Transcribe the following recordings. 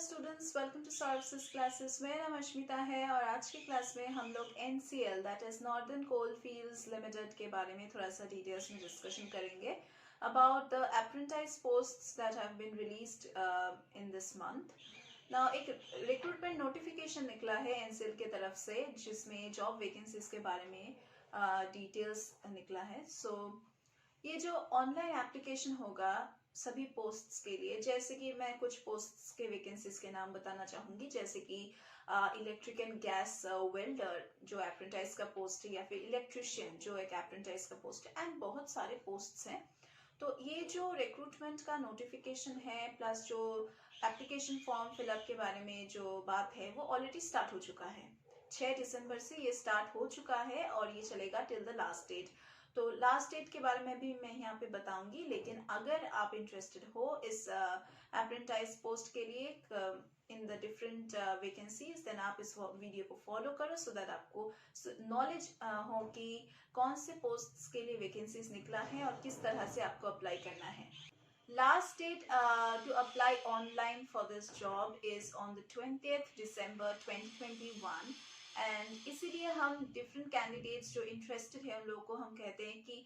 Students, welcome to services classes. मेरा नाम अश्मिता है और आज की क्लास में हम लोग NCL that is northern coal fields limited के बारे में थोड़ा सा डिटेल्स में डिस्कशन करेंगे about the apprentice posts that have been released in this month. Now एक रिक्रूटमेंट नोटिफिकेशन निकला है NCL के तरफ से जिसमें जॉब वैकेंसीज के बारे में डिटेल्स निकला है। सो ये जो ऑनलाइन एप्लीकेशन होगा सभी पोस्ट्स के लिए, जैसे कि मैं कुछ पोस्ट्स के वैकेंसीज के नाम बताना चाहूंगी, जैसे कि इलेक्ट्रिक एंड गैस वेल्डर जो अप्रेंटिस का पोस्ट है, या फिर इलेक्ट्रिशियन जो एक अप्रेंटिस का पोस्ट है, एंड बहुत सारे पोस्ट्स हैं। तो ये जो रिक्रूटमेंट का नोटिफिकेशन है प्लस जो एप्लीकेशन फॉर्म फिलअप के बारे में जो बात है वो ऑलरेडी स्टार्ट हो चुका है। 6 दिसंबर से ये स्टार्ट हो चुका है और ये चलेगा टिल द लास्ट डेट। तो लास्ट डेट के बारे में भी मैं यहाँ पे बताऊंगी, लेकिन अगर आप इंटरेस्टेड हो इस अप्रेंटिस पोस्ट के लिए in the different vacancies, then आप इस वीडियो को फॉलो करो सो दैट आपको नॉलेज हो कि कौन से पोस्ट्स के लिए वैकेंसीज निकला है और किस तरह से आपको अप्लाई करना है। Last date to apply online for this job is on the 20th December 2021 and इसीलिए हम डिफरेंट कैंडिडेट्स जो इंटरेस्टेड है उन लोगों को हम कहते हैं कि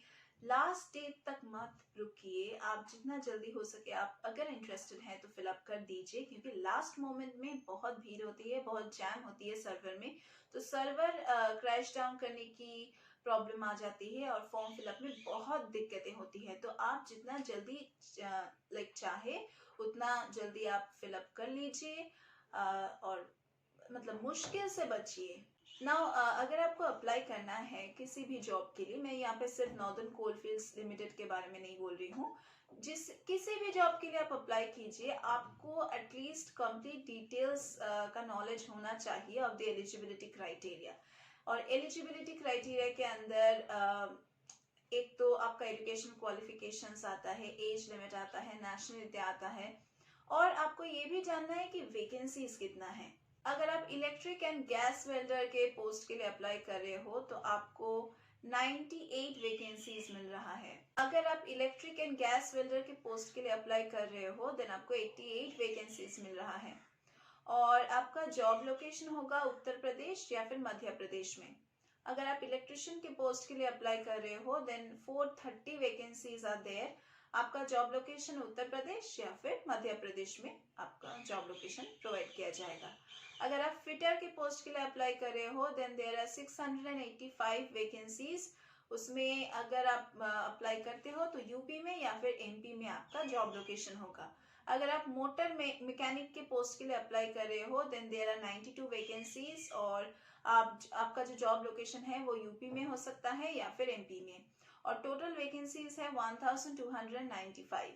लास्ट डेट तक मत रुकिए, आप जितना जल्दी हो सके आप अगर इंटरेस्टेड हैं तो फिलअप कर दीजिए, क्योंकि लास्ट मोमेंट में बहुत भीड़ होती है, बहुत जैम होती है सर्वर में, तो सर्वर क्रैश डाउन करने की प्रॉब्लम आ जाती है और फॉर्म फिलअप में बहुत दिक्कतें होती है। तो आप जितना जल्दी चाहे उतना जल्दी आप फिलअप कर लीजिए और मतलब मुश्किल से बचिए। नाउ अगर आपको अप्लाई करना है किसी भी जॉब के लिए, मैं यहाँ पे सिर्फ नॉर्दर्न कोलफील्ड्स लिमिटेड के बारे में नहीं बोल रही हूँ, जिस किसी भी जॉब के लिए आप अप्लाई कीजिए, आपको एटलीस्ट कंप्लीट डिटेल्स का नॉलेज होना चाहिए ऑफ द एलिजिबिलिटी क्राइटेरिया। और एलिजिबिलिटी क्राइटेरिया के अंदर एक तो आपका एजुकेशन क्वालिफिकेशंस आता है, एज लिमिट आता है, नेशनलिटी आता है, और आपको ये भी जानना है कि वैकेंसीज कितना है। अगर आप इलेक्ट्रिक एंड गैस वेल्डर के पोस्ट के लिए अप्लाई कर रहे हो तो आपको 98 वैकेंसीज मिल रहा है। अगर आप इलेक्ट्रिक एंड गैस वेल्डर के पोस्ट के लिए अप्लाई कर रहे हो देन आपको 88 वैकेंसीज मिल रहा है, और आपका जॉब लोकेशन होगा उत्तर प्रदेश या फिर मध्य प्रदेश में। अगर आप इलेक्ट्रिशियन के पोस्ट के लिए अप्लाई कर रहे हो देन 430 वैकेंसीज आर देयर। आपका जॉब लोकेशन उत्तर प्रदेश या फिर मध्य प्रदेश में आपका जॉब लोकेशन प्रोवाइड किया जाएगा। अगर आप फिटर के पोस्ट के लिए अप्लाई कर रहे हो देन देयर आर 685 वैकेंसीज। उसमें अगर आप अप्लाई करते हो तो यूपी में या फिर एमपी में आपका जॉब लोकेशन होगा। अगर आप मोटर में मैकेनिक के पोस्ट के लिए अप्लाई कर रहे हो देन देयर आर 92 वैकेंसीज, और आपका जो जॉब लोकेशन है वो यूपी में हो सकता है या फिर एमपी में, और टोटल वैकेंसीज है 1295।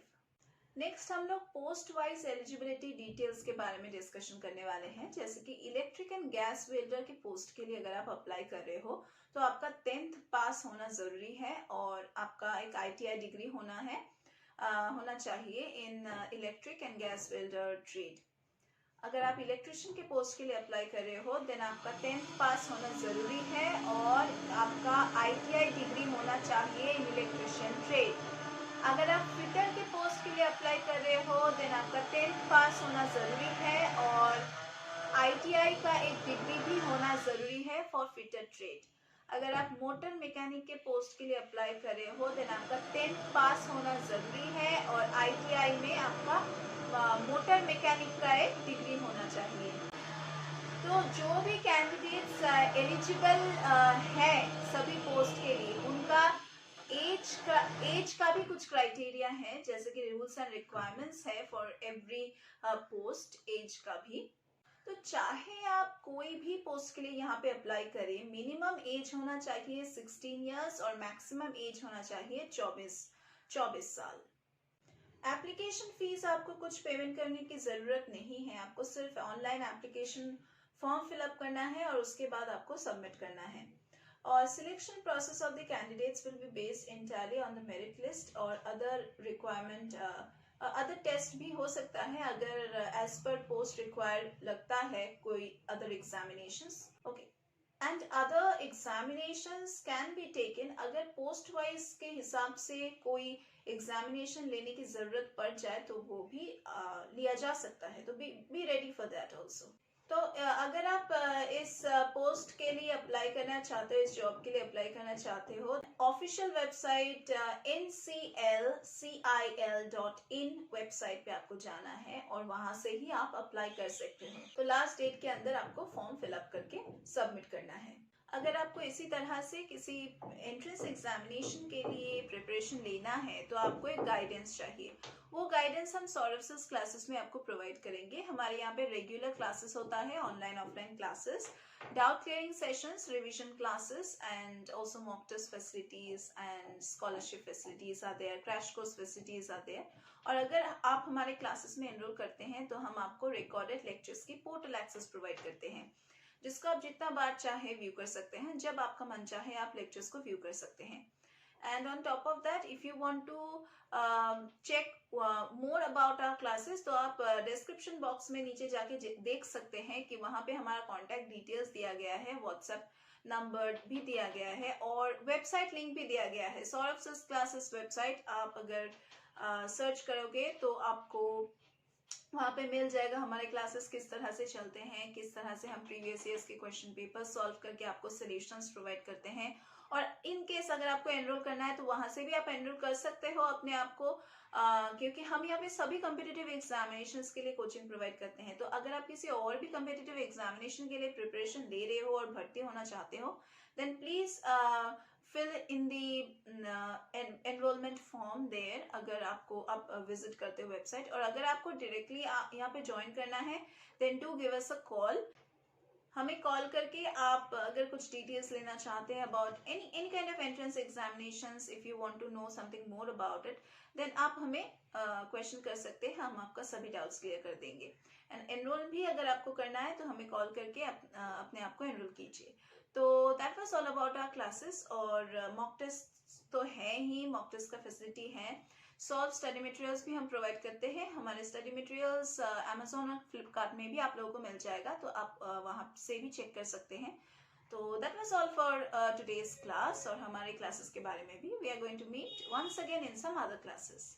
नेक्स्ट हम लोग पोस्ट वाइज एलिजिबिलिटी डिटेल्स के बारे में डिस्कशन करने वाले हैं। जैसे कि इलेक्ट्रिक एंड गैस वेल्डर के पोस्ट के लिए अगर आप अप्लाई कर रहे हो तो आपका 10th पास होना जरूरी है और आपका एक ITI डिग्री होना चाहिए इन electric and gas welder trade. अगर आप इलेक्ट्रिशियन के पोस्ट के लिए अप्लाई कर रहे हो देन आपका 10th पास होना जरूरी है और आपका ITI डिग्री होना चाहिए इन इलेक्ट्रिशियन ट्रेड। अगर आप फिटर के पोस्ट के लिए अप्लाई कर रहे हो देन आपका 10th पास होना जरूरी है और ITI का एक डिग्री भी होना जरूरी है फॉर फिटर ट्रेड। अगर आप मोटर मैकेनिक के पोस्ट के लिए अप्लाई कर रहे हो देन आपका 10th पास होना जरूरी है और ITI में आपका मोटर मैकेनिक का एक डिग्री होना चाहिए। तो जो भी कैंडिडेट्स एलिजिबल है सभी पोस्ट के लिए, उनका एज का भी कुछ क्राइटेरिया है, जैसे कि रूल्स एंड रिक्वायरमेंट्स है फॉर एवरी पोस्ट, एज का भी। तो चाहे आप कोई भी पोस्ट के लिए यहाँ पे अप्लाई करें, मिनिमम एज होना चाहिए 16 इयर्स और मैक्सिमम एज होना चाहिए 24 साल। एप्लीकेशन फीस आपको कुछ पेमेंट करने की जरूरत नहीं है, आपको सिर्फ ऑनलाइन एप्लीकेशन फॉर्म फिलअप करना है और उसके बाद आपको सबमिट करना है। और selection process of the candidates will be based entirely on the merit list और अदर रिक्वायरमेंट, अदर टेस्ट भी हो सकता है अगर एज पर पोस्ट रिक्वायर्ड लगता है कोई other examinations. Okay, and other examinations can be taken, अगर पोस्ट वाइज के हिसाब से कोई एग्जामिनेशन लेने की जरूरत पड़ जाए तो वो भी लिया जा सकता है, तो be ready for that also. तो अगर आप इस पोस्ट के लिए अप्लाई करना चाहते हो, इस जॉब के लिए अप्लाई करना चाहते हो, ऑफिशियल वेबसाइट nclcil.in वेबसाइट पे आपको जाना है और वहां से ही आप अप्लाई कर सकते हो। तो लास्ट डेट के अंदर आपको फॉर्म फिलअप करके सबमिट करना है। अगर आपको इसी तरह से किसी एंट्रेंस एग्जामिनेशन के लिए प्रिपरेशन लेना है तो आपको एक गाइडेंस चाहिए। वो गाइडेंस हम सौरभ सर क्लासेस में आपको प्रोवाइड करेंगे। हमारे यहाँ पे रेगुलर क्लासेस होता है, online offline classes, doubt clearing sessions, revision classes and also mock test facilities and scholarship facilities are there, crash course facilities are there. और अगर आप हमारे क्लासेस में एनरोल करते हैं तो हम आपको रिकॉर्डेड लेक्चर्स की पोर्टल एक्सेस प्रोवाइड करते हैं, जिसको आप जितना बार चाहे व्यू कर सकते हैं। जब आपका मन चाहे आप लेक्चर्स को व्यू कर सकते हैं। And on top of that, if you want to check more about our classes, तो आप डिस्क्रिप्शन बॉक्स में नीचे जाके देख सकते हैं कि वहां पे हमारा कॉन्टैक्ट डिटेल्स दिया गया है, व्हाट्सएप नंबर भी दिया गया है और वेबसाइट लिंक भी दिया गया है। सौरभ सर क्लासेस वेबसाइट आप अगर सर्च करोगे तो आपको वहाँ पे मिल जाएगा हमारे क्लासेस किस तरह से चलते हैं, किस तरह से हम प्रीवियस ईयर्स के क्वेश्चन पेपर सॉल्व करके आपको सॉल्यूशंस प्रोवाइड करते हैं। और इन केस अगर आपको एनरोल करना है तो वहां से भी आप एनरोल कर सकते हो अपने आप को, क्योंकि हम यहाँ पे सभी कम्पिटिटिव एग्जामिनेशंस के लिए कोचिंग प्रोवाइड करते हैं। तो अगर आप किसी और भी कम्पिटिटिव एग्जामिनेशन के लिए प्रिपरेशन दे रहे हो और भर्ती होना चाहते हो, then please fill in the enrollment form there, अगर आपको आप विजिट करते हो वेबसाइट। और अगर आपको डायरेक्टली यहाँ पे ज्वाइन करना है then do give us a call. हमें कॉल करके आप अगर कुछ डिटेल्स लेना चाहते हैं about any kind of entrance examinations, if you want to know something more about it, then आप हमें क्वेश्चन कर सकते हैं, हम आपका सभी डाउट्स क्लियर कर देंगे। एंड एनरोल भी अगर आपको करना है तो हमें कॉल करके अपने आप को एनरोल कीजिए। तो that was all about our classes. और मॉक टेस्ट तो है ही, मॉक टेस्ट का फैसिलिटी है। सॉल्व स्टडी मटेरियल्स भी हम प्रोवाइड करते हैं। हमारे स्टडी मटेरियल्स अमेजोन और फ्लिपकार्ट में भी आप लोगों को मिल जाएगा, तो आप वहां से भी चेक कर सकते हैं। तो that was all for today's class. और हमारे क्लासेस के बारे में भी we are going to meet once again in some other classes.